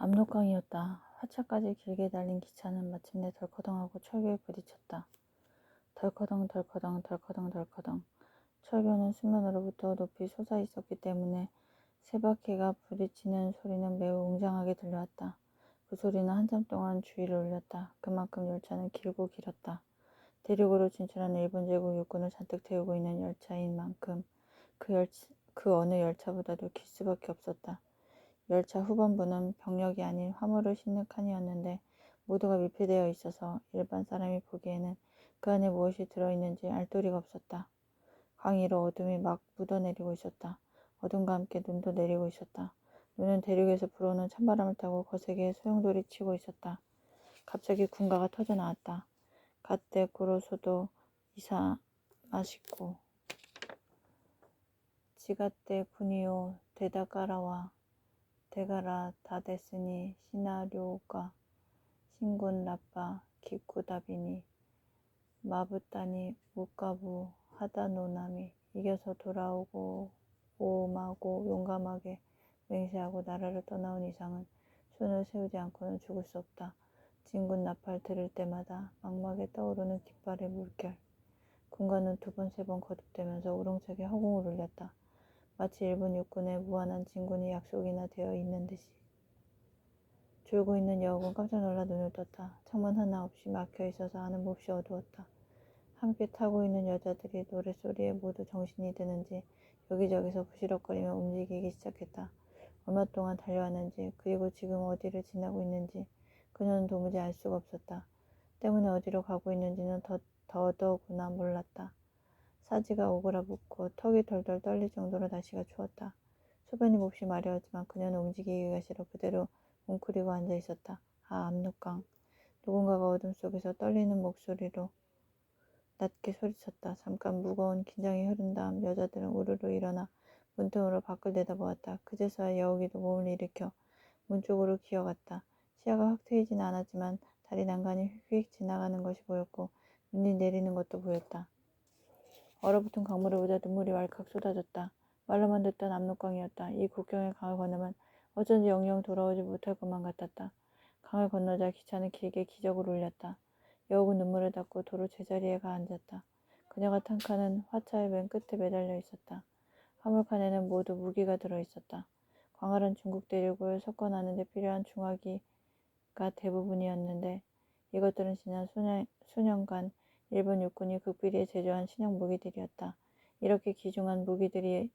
압록강이었다. 화차까지 길게 달린 기차는 마침내 덜커덩하고 철교에 부딪혔다. 덜커덩 덜커덩 덜커덩 덜커덩. 철교는 수면으로부터 높이 솟아 있었기 때문에 세 바퀴가 부딪히는 소리는 매우 웅장하게 들려왔다. 그 소리는 한참 동안 주의를 울렸다. 그만큼 열차는 길고 길었다. 대륙으로 진출한 일본 제국 육군을 잔뜩 태우고 있는 열차인 만큼 그 어느 열차보다도 길 수밖에 없었다. 열차 후반부는 병력이 아닌 화물을 싣는 칸이었는데 모두가 밀폐되어 있어서 일반 사람이 보기에는 그 안에 무엇이 들어있는지 알 도리가 없었다. 강 위로 어둠이 막 묻어내리고 있었다. 어둠과 함께 눈도 내리고 있었다. 눈은 대륙에서 불어오는 찬바람을 타고 거세게 소용돌이 치고 있었다. 갑자기 군가가 터져 나왔다. 갓대 고로소도 이사 마시고 지갓대 군이요 데다가라와 대가라 다데스니 시나료가 신군 라빠 기쿠다비니 마부따니 무까부 하다노나미 이겨서 돌아오고 오마고 용감하게 맹세하고 나라를 떠나온 이상은 손을 세우지 않고는 죽을 수 없다. 진군 나팔 들을 때마다 막막에 떠오르는 깃발의 물결. 군관은 두 번 세 번 거듭되면서 우렁차게 허공을 울렸다. 마치 일본 육군의 무한한 진군이 약속이나 되어 있는 듯이. 졸고 있는 여우는 깜짝 놀라 눈을 떴다. 창문 하나 없이 막혀 있어서 하는 몹시 어두웠다. 함께 타고 있는 여자들이 노랫소리에 모두 정신이 드는지 여기저기서 부시럭거리며 움직이기 시작했다. 얼마 동안 달려왔는지 그리고 지금 어디를 지나고 있는지 그녀는 도무지 알 수가 없었다. 때문에 어디로 가고 있는지는 더더구나 몰랐다. 사지가 오그라붙고 턱이 덜덜 떨릴 정도로 날씨가 추웠다. 소변이 몹시 마려웠지만 그녀는 움직이기가 싫어 그대로 웅크리고 앉아 있었다. 아, 압록강. 누군가가 어둠 속에서 떨리는 목소리로 낮게 소리쳤다. 잠깐 무거운 긴장이 흐른 다음 여자들은 우르르 일어나 문틈으로 밖을 내다보았다. 그제서야 여우기도 몸을 일으켜 문 쪽으로 기어갔다. 시야가 확 트이지는 않았지만 다리 난간이 휙휙 지나가는 것이 보였고 눈이 내리는 것도 보였다. 얼어붙은 강물을 보자 눈물이 왈칵 쏟아졌다. 말로만 듣던 압록강이었다. 이 국경의 강을 건너면 어쩐지 영영 돌아오지 못할 것만 같았다. 강을 건너자 기차는 길게 기적을 울렸다. 여우는 눈물을 닦고 도로 제자리에 가 앉았다. 그녀가 탄 칸은 화차의 맨 끝에 매달려 있었다. 화물칸에는 모두 무기가 들어있었다. 광활한 중국 대륙을 석권하는 데 필요한 중화기가 대부분이었는데 이것들은 지난 수년간 일본 육군이 극비리에 제조한 신형 무기들이었다. 이렇게 귀중한 무기들이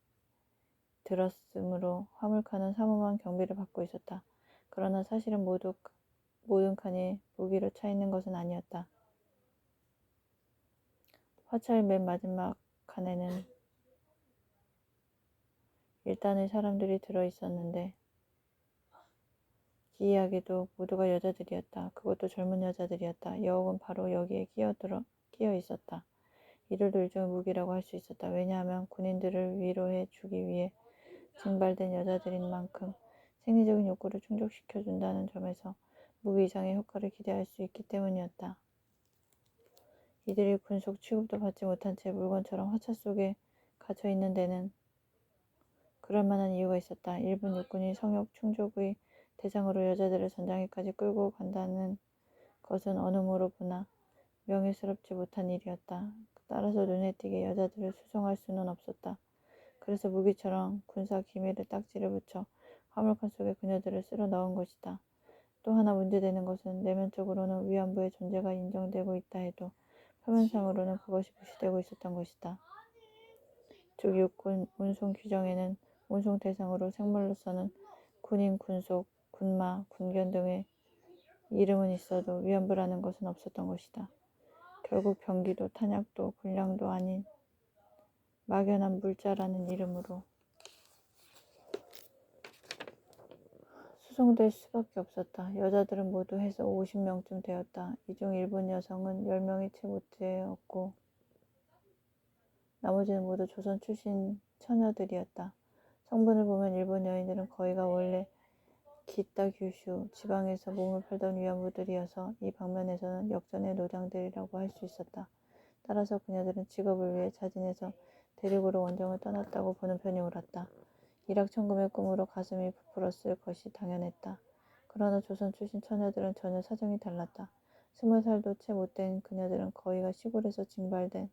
들었으므로 화물칸은 삼엄한 경비를 받고 있었다. 그러나 사실은 모든 칸이 무기로 차 있는 것은 아니었다. 화차의 맨 마지막 칸에는 일단의 사람들이 들어 있었는데 기이하게도 모두가 여자들이었다. 그것도 젊은 여자들이었다. 여옥은 바로 여기에 끼어 있었다. 이들도 일종의 무기라고 할 수 있었다. 왜냐하면 군인들을 위로해 주기 위해 징발된 여자들인 만큼 생리적인 욕구를 충족시켜준다는 점에서 무기 이상의 효과를 기대할 수 있기 때문이었다. 이들이 군속 취급도 받지 못한 채 물건처럼 화차 속에 갇혀 있는 데는 그럴 만한 이유가 있었다. 일본 육군이 성역 충족의 대상으로 여자들을 전장에까지 끌고 간다는 것은 어느 모로 보나 명예스럽지 못한 일이었다. 따라서 눈에 띄게 여자들을 수송할 수는 없었다. 그래서 무기처럼 군사 기밀의 딱지를 붙여 화물칸 속에 그녀들을 쓸어 넣은 것이다. 또 하나 문제되는 것은 내면적으로는 위안부의 존재가 인정되고 있다 해도 표면상으로는 그것이 무시되고 있었던 것이다. 즉 육군 운송 규정에는 운송 대상으로 생물로서는 군인, 군속, 군마, 군견 등의 이름은 있어도 위안부라는 것은 없었던 것이다. 결국 병기도 탄약도 군량도 아닌 막연한 물자라는 이름으로 수송될 수밖에 없었다. 여자들은 모두 해서 50명쯤 되었다. 이 중 일본 여성은 10명이 채 못 되었고 나머지는 모두 조선 출신 처녀들이었다. 성분을 보면 일본 여인들은 거의가 원래 기타 규슈 지방에서 몸을 팔던 위안부들이어서 이 방면에서는 역전의 노장들이라고 할 수 있었다. 따라서 그녀들은 직업을 위해 자진해서 대륙으로 원정을 떠났다고 보는 편이 옳았다. 일확천금의 꿈으로 가슴이 부풀었을 것이 당연했다. 그러나 조선 출신 처녀들은 전혀 사정이 달랐다. 20살도 채 못 된 그녀들은 거의가 시골에서 징발된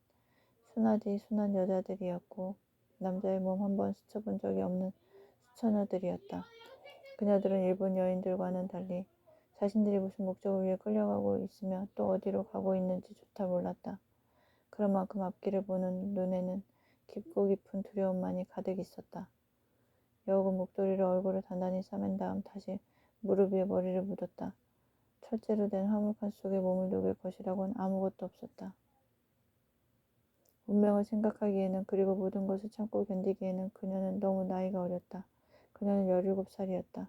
순하디 순한 여자들이었고 남자의 몸 한 번 스쳐본 적이 없는 수처녀들이었다. 그녀들은 일본 여인들과는 달리 자신들이 무슨 목적을 위해 끌려가고 있으며 또 어디로 가고 있는지조차 몰랐다. 그런 만큼 앞길을 보는 눈에는 깊고 깊은 두려움만이 가득 있었다. 여우은 목도리로 얼굴을 단단히 싸맨 다음 다시 무릎 위에 머리를 묻었다. 철제로 된 화물칸 속에 몸을 녹일 것이라고는 아무것도 없었다. 운명을 생각하기에는 그리고 모든 것을 참고 견디기에는 그녀는 너무 나이가 어렸다. 그녀는 17살이었다.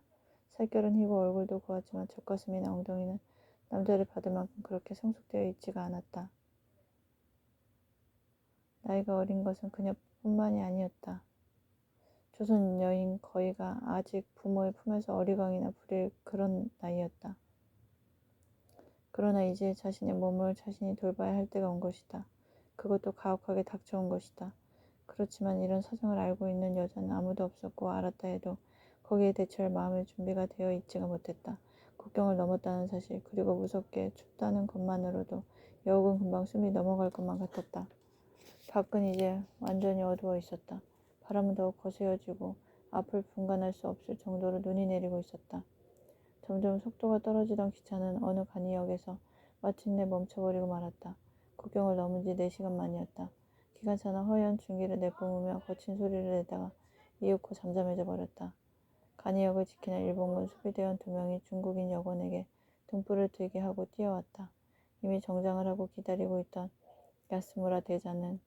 살결은 희고 얼굴도 고왔지만 젖가슴이나 엉덩이는 남자를 받을 만큼 그렇게 성숙되어 있지가 않았다. 나이가 어린 것은 그녀뿐만이 아니었다. 조선 여인 거의가 아직 부모의 품에서 어리광이나 부릴 그런 나이였다. 그러나 이제 자신의 몸을 자신이 돌봐야 할 때가 온 것이다. 그것도 가혹하게 닥쳐온 것이다. 그렇지만 이런 사정을 알고 있는 여자는 아무도 없었고 알았다 해도 거기에 대처할 마음의 준비가 되어 있지가 못했다. 국경을 넘었다는 사실 그리고 무섭게 춥다는 것만으로도 여우은 금방 숨이 넘어갈 것만 같았다. 밖은 이제 완전히 어두워 있었다. 바람은 더욱 거세어지고 앞을 분간할 수 없을 정도로 눈이 내리고 있었다. 점점 속도가 떨어지던 기차는 어느 간이역에서 마침내 멈춰버리고 말았다. 국경을 넘은 지 4시간 만이었다. 기관차는 허연 중기를 내뿜으며 거친 소리를 내다가 이윽고 잠잠해져 버렸다. 간이역을 지키는 일본군 수비대원 2명이 중국인 여권에게 등불을 들게 하고 뛰어왔다. 이미 정장을 하고 기다리고 있던 야스무라 대자는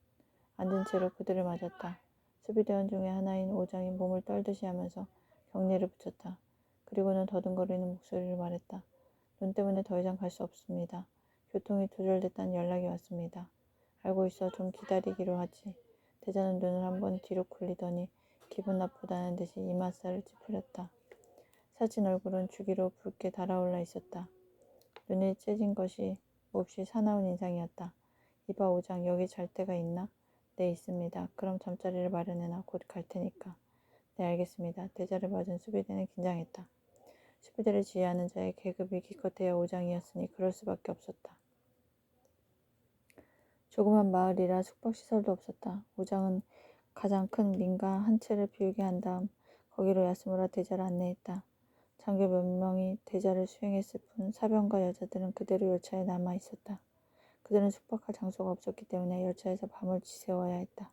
앉은 채로 그들을 맞았다. 수비대원 중에 하나인 오장이 몸을 떨듯이 하면서 경례를 붙였다. 그리고는 더듬거리는 목소리로 말했다. 눈 때문에 더 이상 갈 수 없습니다. 교통이 두절됐다는 연락이 왔습니다. 알고 있어 좀 기다리기로 하지. 대자는 눈을 한번 뒤로 굴리더니 기분 나쁘다는 듯이 이맛살을 찌푸렸다. 사진 얼굴은 주기로 붉게 달아올라 있었다. 눈이 째진 것이 몹시 사나운 인상이었다. 이봐 오장 여기 잘 데가 있나? 네 있습니다. 그럼 잠자리를 마련해놔. 곧 갈 테니까. 네 알겠습니다. 대자를 맞은 수비대는 긴장했다. 수비대를 지휘하는 자의 계급이 기껏해야 오장이었으니 그럴 수밖에 없었다. 조그만 마을이라 숙박시설도 없었다. 오장은 가장 큰 민가 한 채를 비우게 한 다음 거기로 야스무라 대자를 안내했다. 장교 몇 명이 대자를 수행했을 뿐 사병과 여자들은 그대로 열차에 남아 있었다. 그들은 숙박할 장소가 없었기 때문에 열차에서 밤을 지새워야 했다.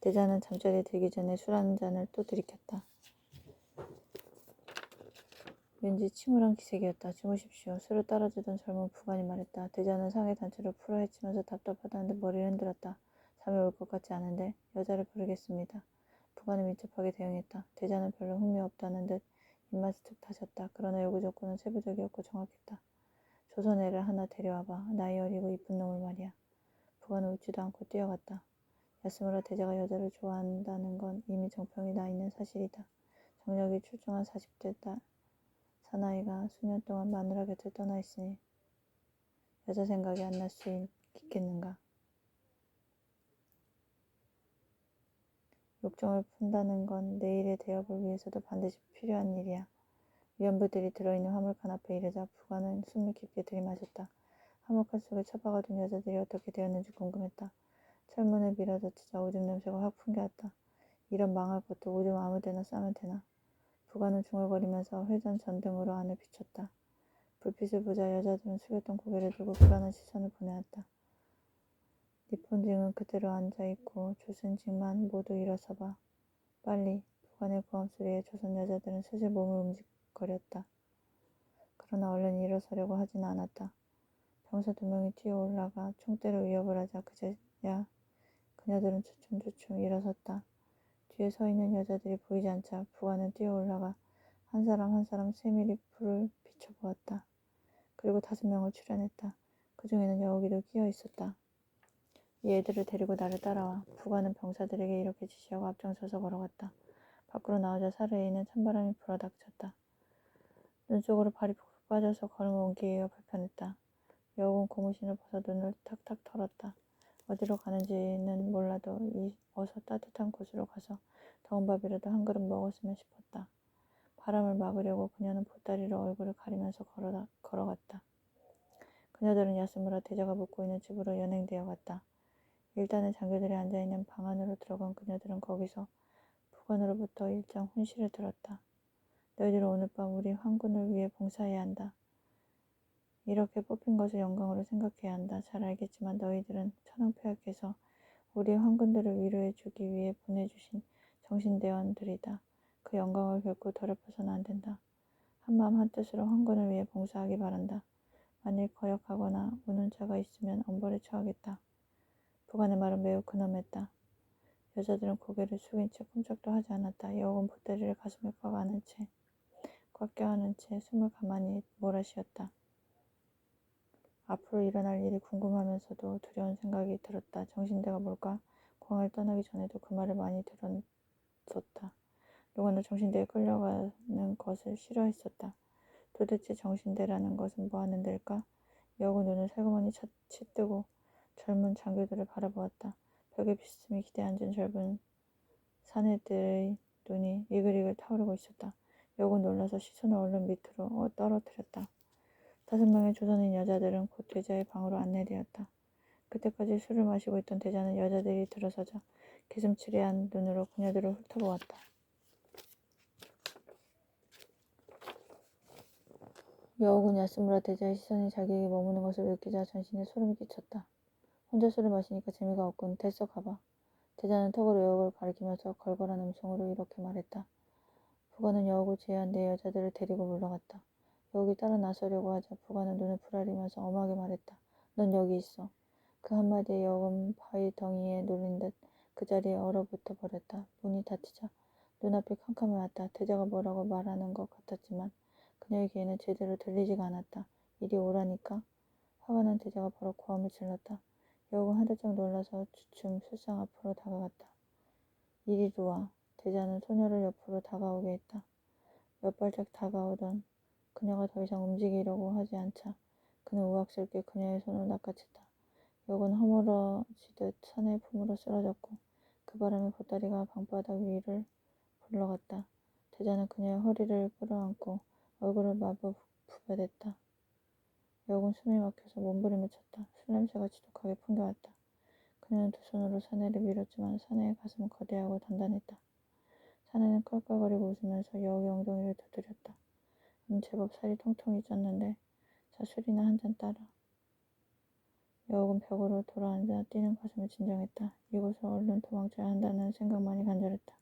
대자는 잠자리에 들기 전에 술 한 잔을 또 들이켰다. 왠지 침울한 기색이었다. 주무십시오. 술을 따라주던 젊은 부관이 말했다. 대자는 상의 단추를 풀어 헤치면서 답답하다는 듯 머리를 흔들었다. 잠이 올 것 같지 않은데 여자를 부르겠습니다. 부관은 민첩하게 대응했다. 대자는 별로 흥미없다는 듯 입맛을 툭 다졌다. 그러나 요구 조건은 세부적이었고 정확했다. 조선 애를 하나 데려와봐. 나이 어리고 이쁜 놈을 말이야. 부관은 웃지도 않고 뛰어갔다. 야스무라 대자가 여자를 좋아한다는 건 이미 정평이 나 있는 사실이다. 정력이 출중한 40대 사나이가 수년 동안 마누라 곁을 떠나 있으니 여자 생각이 안 날 수 있겠는가. 욕정을 푼다는 건 내일의 대업을 위해서도 반드시 필요한 일이야. 위안부들이 들어있는 화물칸 앞에 이르자 부관은 숨을 깊게 들이마셨다. 화물칸 속에 처박아둔 여자들이 어떻게 되었는지 궁금했다. 철문을 밀어젖히자 오줌 냄새가 확 풍겨왔다. 이런 망할 것도 오줌 아무데나 싸면 되나. 부관은 중얼거리면서 회전 전등으로 안을 비췄다. 불빛을 보자 여자들은 숙였던 고개를 들고 불안한 시선을 보내왔다. 니폰징은 그대로 앉아있고 조선징만 모두 일어서봐. 빨리. 부관의 고함소리에 조선 여자들은 슬슬 몸을 움직거렸다. 그러나 얼른 일어서려고 하지는 않았다. 병사 2명이 뛰어 올라가 총대로 위협을 하자 그제야 그녀들은 주춤주춤 일어섰다. 뒤에 서 있는 여자들이 보이지 않자 부관은 뛰어 올라가 한 사람 한 사람 세밀히 불을 비춰보았다. 그리고 5명을 추려냈다. 그 중에는 여우기도 끼어 있었다. 이 애들을 데리고 나를 따라와. 부관은 병사들에게 이렇게 지시하고 앞장서서 걸어갔다. 밖으로 나오자 사르에는 찬바람이 불어닥쳤다. 눈 속으로 발이 푹푹 빠져서 걸음을 옮기기가 불편했다. 여우는 고무신을 벗어 눈을 탁탁 털었다. 어디로 가는지는 몰라도 어서 따뜻한 곳으로 가서 더운 밥이라도 한 그릇 먹었으면 싶었다. 바람을 막으려고 그녀는 보따리로 얼굴을 가리면서 걸어갔다. 그녀들은 야스무라 대자가 묵고 있는 집으로 연행되어 갔다. 일단은 장교들이 앉아있는 방 안으로 들어간 그녀들은 거기서 부관으로부터 일장 훈시를 들었다. 너희들은 오늘 밤 우리 황군을 위해 봉사해야 한다. 이렇게 뽑힌 것을 영광으로 생각해야 한다. 잘 알겠지만 너희들은 천황폐하께서 우리 황군들을 위로해주기 위해 보내주신 정신대원들이다. 그 영광을 결코 더럽혀서는 안 된다. 한마음 한뜻으로 황군을 위해 봉사하기 바란다. 만일 거역하거나 우는 자가 있으면 엄벌에 처하겠다. 부관의 말은 매우 근엄했다. 여자들은 고개를 숙인 채 꼼짝도 하지 않았다. 여우은 보따리를 가슴에 꽉 껴안은 채 숨을 가만히 몰아쉬었다. 앞으로 일어날 일이 궁금하면서도 두려운 생각이 들었다. 정신대가 뭘까? 공항을 떠나기 전에도 그 말을 많이 들었었다. 누구나 정신대에 끌려가는 것을 싫어했었다. 도대체 정신대라는 것은 뭐 하는 데일까? 여우가 눈을 살그머니 치뜨고 젊은 장교들을 바라보았다. 벽에 비스듬히 기대앉은 젊은 사내들의 눈이 이글이글 타오르고 있었다. 여우는 놀라서 시선을 얼른 밑으로 떨어뜨렸다. 5명의 조선인 여자들은 곧 대자의 방으로 안내되었다. 그때까지 술을 마시고 있던 대자는 여자들이 들어서자 기슴츠레한 눈으로 그녀들을 훑어보았다. 여우군 야스무라 대자의 시선이 자기에게 머무는 것을 느끼자 전신에 소름이 끼쳤다. 혼자 술을 마시니까 재미가 없군. 됐어, 가봐. 대자는 턱으로 여우를 가리키면서 걸걸한 음성으로 이렇게 말했다. 부관은 여우를 제외한 네 여자들을 데리고 물러갔다. 여우이 따라 나서려고 하자 부관은 눈을 부라리면서 엄하게 말했다. 넌 여기 있어. 그 한마디에 여우는 바위 덩이에 눌린 듯 그 자리에 얼어붙어 버렸다. 문이 닫히자 눈앞이 캄캄해왔다. 대자가 뭐라고 말하는 것 같았지만 그녀의 귀에는 제대로 들리지가 않았다. 이리 오라니까. 화가 난 대자가 바로 고함을 질렀다. 여우가 한대짝 놀라서 주춤 술상 앞으로 다가갔다. 이리로 와. 대자는 소녀를 옆으로 다가오게 했다. 몇 발짝 다가오던 그녀가 더 이상 움직이려고 하지 않자 그는 우악스럽게 그녀의 손을 낚아챘다. 여우는 허물어지듯 사내의 품으로 쓰러졌고 그 바람에 보따리가 방바닥 위를 굴러갔다. 대자는 그녀의 허리를 끌어안고 얼굴을 마구 부벼댔다. 여우는 숨이 막혀서 몸부림을 쳤다. 술 냄새가 지독하게 풍겨왔다. 그녀는 두 손으로 사내를 밀었지만 사내의 가슴은 거대하고 단단했다. 사내는 껄껄거리고 웃으면서 여우의 엉덩이를 두드렸다. 제법 살이 통통이 쪘는데 자 술이나 한 잔 따라. 여우는 벽으로 돌아앉아 뛰는 가슴을 진정했다. 이곳을 얼른 도망쳐야 한다는 생각만이 간절했다.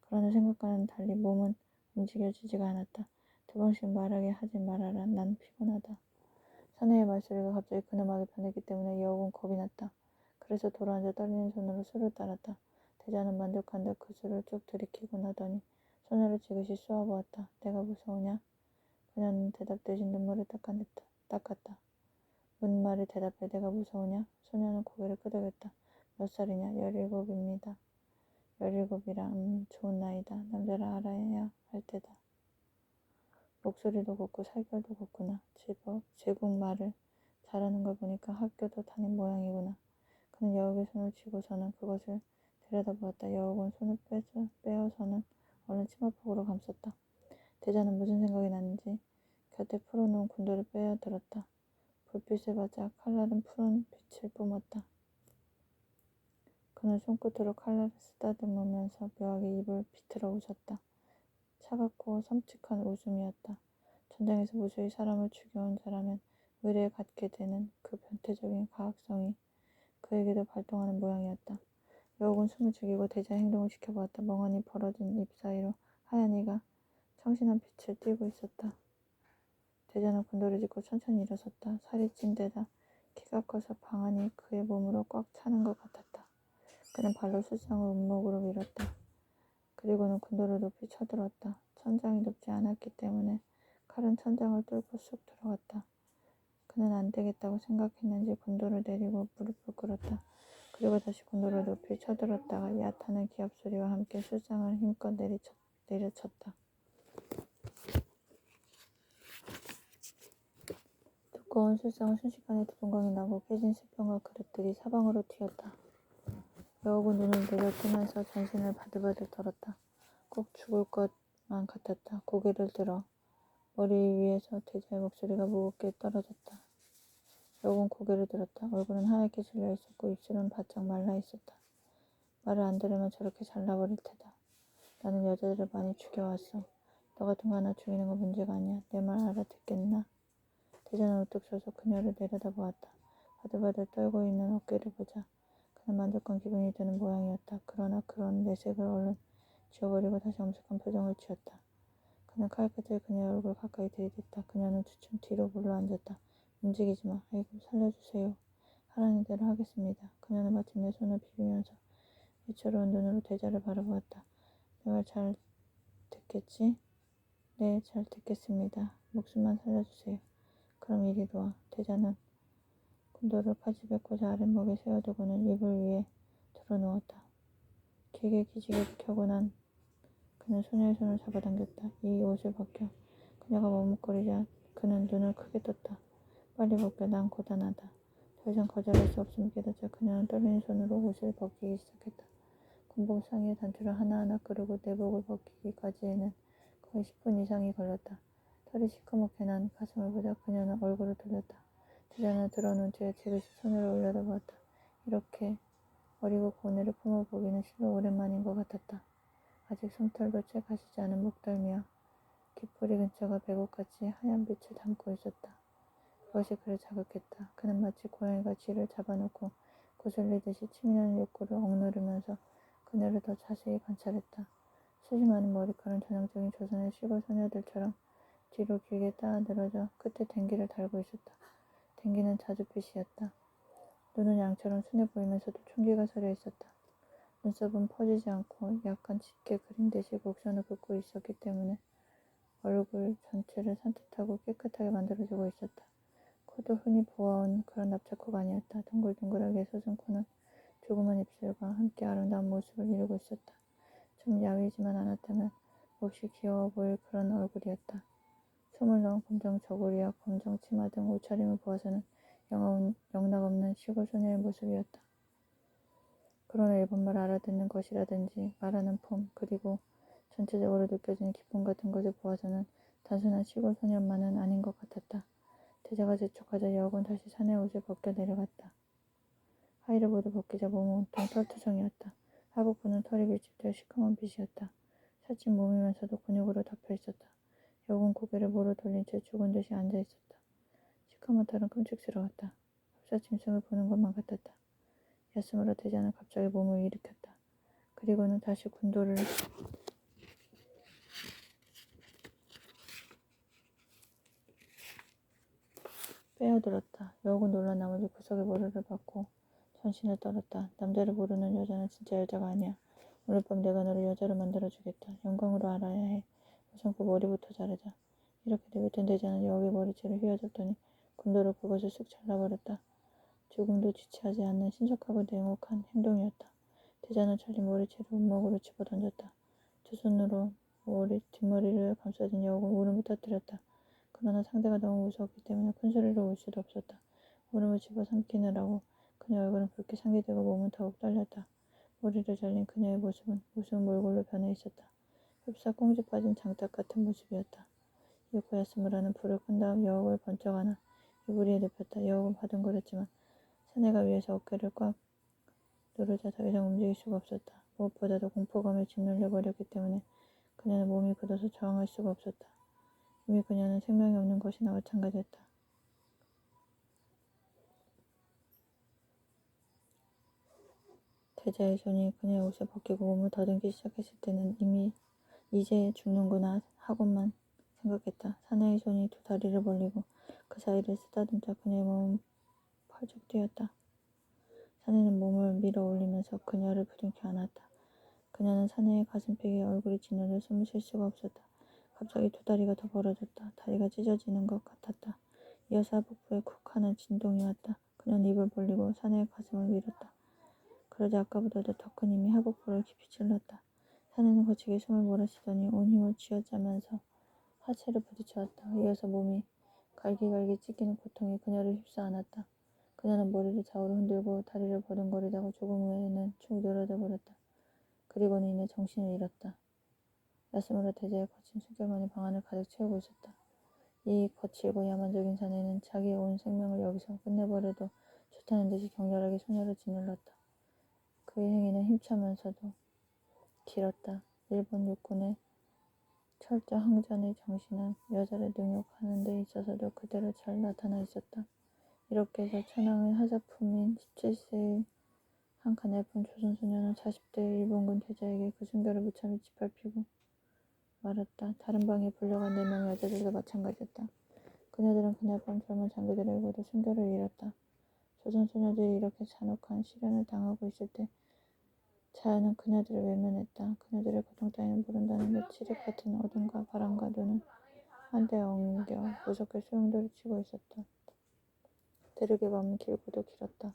그러나 생각과는 달리 몸은 움직여지지가 않았다. 2번씩 말하게 하지 말아라. 난 피곤하다. 사내의 말소리가 갑자기 근엄하게 변했기 때문에 여우는 겁이 났다. 그래서 돌아앉아 떨리는 손으로 술을 따랐다. 대자는 만족한 듯 그 술을 쭉 들이키고 나더니 소녀를 지그시 쏘아보았다. 내가 무서우냐? 그녀는 대답 대신 눈물을 닦았다. 묻는 말에 대답해. 내가 무서우냐? 소녀는 고개를 끄덕였다. 몇 살이냐? 17입니다. 17이라 좋은 나이다. 남자라 알아야 할 때다. 목소리도 곱고 살결도 곱구나. 제국 말을 잘하는 걸 보니까 학교도 다닌 모양이구나. 그는 여우의 손을 쥐고서는 그것을 들여다보았다. 여우는 손을 빼어서는 얼른 치마폭으로 감쌌다. 대자는 무슨 생각이 났는지 곁에 풀어놓은 군도를 빼어들었다. 불빛을 받자 칼날은 푸른 빛을 뿜었다. 그는 손끝으로 칼날을 쓰다듬으면서 묘하게 입을 비틀어 웃었다. 차갑고 섬찟한 웃음이었다. 전장에서 무수히 사람을 죽여온 자라면 의뢰에 갖게 되는 그 변태적인 가학성이 그에게도 발동하는 모양이었다. 여우는 숨을 죽이고 대자의 행동을 지켜보았다. 멍하니 벌어진 입 사이로 하얀 이가 청신한 빛을 띠고 있었다. 대자는 군도를 짚고 천천히 일어섰다. 살이 찐 데다 키가 커서 방안이 그의 몸으로 꽉 차는 것 같았다. 그는 발로 술상을 움목으로 밀었다. 그리고는 군도를 높이 쳐들었다. 천장이 높지 않았기 때문에 칼은 천장을 뚫고 쑥 들어갔다. 그는 안 되겠다고 생각했는지 군도를 내리고 무릎을 꿇었다. 그리고 다시 군도를 높이 쳐들었다가 얕하는 기합 소리와 함께 술상을 힘껏 내려쳤다. 두꺼운 술상은 순식간에 두동강이 나고 깨진 술병과 그릇들이 사방으로 튀었다. 여우는 눈을 내려뜨면서 전신을 바들바들 떨었다. 꼭 죽을 것 같았다. 고개를 들어 머리 위에서 태자의 목소리가 무겁게 떨어졌다. 여우는 고개를 들었다. 얼굴은 하얗게 질려 있었고 입술은 바짝 말라 있었다. 말을 안 들으면 저렇게 잘라버릴 테다. 나는 여자들을 많이 죽여왔어. 너 같은 거 하나 죽이는 건 문제가 아니야. 내 말 알아듣겠나? 태자는 우뚝 서서 그녀를 내려다보았다. 바들바들 떨고 있는 어깨를 보자. 그는 만족한 기분이 드는 모양이었다. 그러나 그런 내색을 얼른 지워버리고 다시 엄숙한 표정을 지었다. 그는 칼끝을 그녀의 얼굴 가까이 들이댔다. 그녀는 주춤 뒤로 물러앉았다. 움직이지 마. 아이고 살려주세요. 하라는 대로 하겠습니다. 그녀는 마침내 손을 비비면서 애처로운 눈으로 태자를 바라보았다. 내 말 잘 듣겠지? 네, 잘 듣겠습니다. 목숨만 살려주세요. 그럼 이리로 와. 태자는 군도를 칼집에 꽂아 아랫목에 세워두고는 이불 위에 들어누웠다. 길게 기지개를 켜고 난 그는 소녀의 손을 잡아당겼다. 이 옷을 벗겨. 그녀가 머뭇거리자 그는 눈을 크게 떴다. 빨리 벗겨. 난 고단하다. 더 이상 거절할 수 없음을 깨닫자 그녀는 떨리는 손으로 옷을 벗기기 시작했다. 군복 상의의 단추를 하나하나 끄르고 내복을 벗기기까지에는 거의 10분 이상이 걸렸다. 털이 시커멓게 난 가슴을 보자 그녀는 얼굴을 돌렸다. 태자는 들어놓은 뒤에 지그시 손으로 올려다보았다. 이렇게 어리고 고뇌를 품어보기는 실로 오랜만인 것 같았다. 아직 솜털도 채 가시지 않은 목덜미와 귓뿌리 근처가 배고같이 하얀 빛을 담고 있었다. 그것이 그를 자극했다. 그는 마치 고양이가 쥐를 잡아놓고 구슬리듯이 치밀한 욕구를 억누르면서 그녀를 더 자세히 관찰했다. 수지 많은 머리칼은 전형적인 조선의 시골 소녀들처럼 뒤로 길게 따아 늘어져 끝에 댕기를 달고 있었다. 댕기는 자줏빛이었다. 눈은 양처럼 순해 보이면서도 총기가 서려 있었다. 눈썹은 퍼지지 않고 약간 짙게 그린 듯이 곡선을 긋고 있었기 때문에 얼굴 전체를 산뜻하고 깨끗하게 만들어주고 있었다. 코도 흔히 보아온 그런 납작코가 아니었다. 둥글둥글하게 솟은 코는 조그만 입술과 함께 아름다운 모습을 이루고 있었다. 좀 야위지만 않았다면 몹시 귀여워 보일 그런 얼굴이었다. 숨을 넣은 검정 저고리와 검정 치마 등 옷차림을 보아서는 영락없는 시골 소녀의 모습이었다. 그러나 일본말 알아듣는 것이라든지 말하는 폼 그리고 전체적으로 느껴지는 기쁨 같은 것을 보아서는 단순한 시골 소년만은 아닌 것 같았다. 태자가 재촉하자 여우는 다시 사내 옷을 벗겨 내려갔다. 하의를 모두 벗기자 몸은 온통 털투성이었다. 하복부는 털이 밀집되어 시커먼 빛이었다. 살찐 몸이면서도 근육으로 덮여 있었다. 여우는 고개를 모로 돌린 채 죽은 듯이 앉아 있었다. 시커먼 털은 끔찍스러웠다. 흡사 짐승을 보는 것만 같았다. 야스무라 태자는 갑자기 몸을 일으켰다. 그리고는 다시 군도를 빼어들었다. 여우는 놀란 나머지 구석에 머리를 박고 전신을 떨었다. 남자를 모르는 여자는 진짜 여자가 아니야. 오늘 밤 내가 너를 여자로 만들어주겠다. 영광으로 알아야 해. 우선 그 머리부터 자르자. 이렇게 내뱉은 대자는 여우의 머리채를 휘어잡더니 군도로 그것을 쑥 잘라버렸다. 조금도 지체하지 않는 신속하고 냉혹한 행동이었다. 대자는 잘린 머리채를 움목으로 집어던졌다. 두 손으로 뒷머리를 감싸진 여우는 울음을 터뜨렸다. 그러나 상대가 너무 무서웠기 때문에 큰 소리로 울 수도 없었다. 울음을 집어삼키느라고 그녀의 얼굴은 붉게 상기되고 몸은 더욱 떨렸다. 머리를 잘린 그녀의 모습은 무슨 몰골로 변해 있었다. 흡사 꽁지 빠진 장닭 같은 모습이었다. 요코 야스무라는 불을 끈 다음 여우를 번쩍 안아 이불 위에 눕혔다. 여우는 바둥거렸지만 사내가 위에서 어깨를 꽉 누르자 더 이상 움직일 수가 없었다. 무엇보다도 공포감에 짓눌려 버렸기 때문에 그녀는 몸이 굳어서 저항할 수가 없었다. 이미 그녀는 생명이 없는 것이나 마찬가지였다. 태자의 손이 그녀의 옷을 벗기고 몸을 더듬기 시작했을 때는 이제 죽는구나 하고만 생각했다. 사내의 손이 두 다리를 벌리고 그 사이를 쓰다듬자 그녀의 몸은 펄쩍 뛰었다. 사내는 몸을 밀어 올리면서 그녀를 부둥켜 안았다. 그녀는 사내의 가슴팩에 얼굴이 짓눌려 숨을 쉴 수가 없었다. 갑자기 두 다리가 더 벌어졌다. 다리가 찢어지는 것 같았다. 이어서 하복부에 쿡 하는 진동이 왔다. 그녀는 입을 벌리고 사내의 가슴을 밀었다. 그러자 아까보다도 더 큰 힘이 하복부를 깊이 찔렀다. 사내는 거치게 숨을 몰아쉬더니 온 힘을 쥐어짜면서 하체를 부딪혀왔다. 이어서 몸이 갈기갈기 찢기는 고통이 그녀를 휩싸 안았다. 그녀는 머리를 좌우로 흔들고 다리를 버둥거리다가 조금 후에는 축 늘어져 버렸다. 그리고는 이내 정신을 잃었다. 야심으로 대자의 거친 숨결만이 방 안을 가득 채우고 있었다. 이 거칠고 야만적인 사내는 자기의 온 생명을 여기서 끝내버려도 좋다는 듯이 격렬하게 소녀를 짓눌렀다. 그의 행위는 힘차면서도 길었다. 일본 육군의 철저 항전의 정신은 여자를 능욕하는 데 있어서도 그대로 잘 나타나 있었다. 이렇게 해서 천황의 하사품인 17세의 한 가냘픈 조선소녀는 40대의 일본군 대자에게 그 순결을 무참히 짓밟히고 말았다. 다른 방에 불려간 4명의 여자들도 마찬가지였다. 그녀들은 그날 밤 젊은 장교들에게도 순결을 잃었다. 조선소녀들이 이렇게 잔혹한 시련을 당하고 있을 때 자연은 그녀들을 외면했다. 그녀들의 고통 따위는 모른다는 듯 칠흑 같은 어둠과 바람과 눈은 한데 엉겨 무섭게 소용돌이 치고 있었다. 대륙의 밤은 길고도 길었다.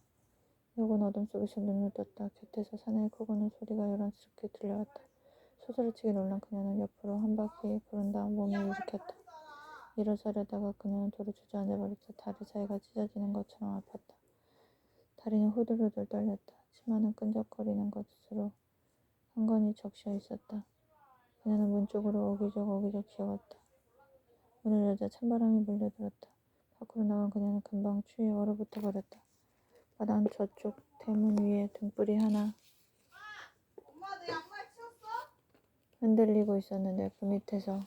여군 어둠 속에서 눈을 떴다. 곁에서 사내의 코고는 소리가 요란스럽게 들려왔다. 소스라치게 놀란 그녀는 옆으로 한 바퀴 구른 다음 몸을 일으켰다. 일어서려다가 그녀는 돌에 주저앉아 버렸다. 다리 사이가 찢어지는 것처럼 아팠다. 다리는 후들후들 떨렸다. 치마는 끈적거리는 것으로 한건이 적셔 있었다. 그녀는 문 쪽으로 어기적 기어갔다. 문을 열자 찬바람이 몰려들었다. 밖으로 나간 그녀는 금방 추위에 얼어붙어 버렸다. 마당 저쪽 대문 위에 등불이 하나 흔들리고 있었는데 그 밑에서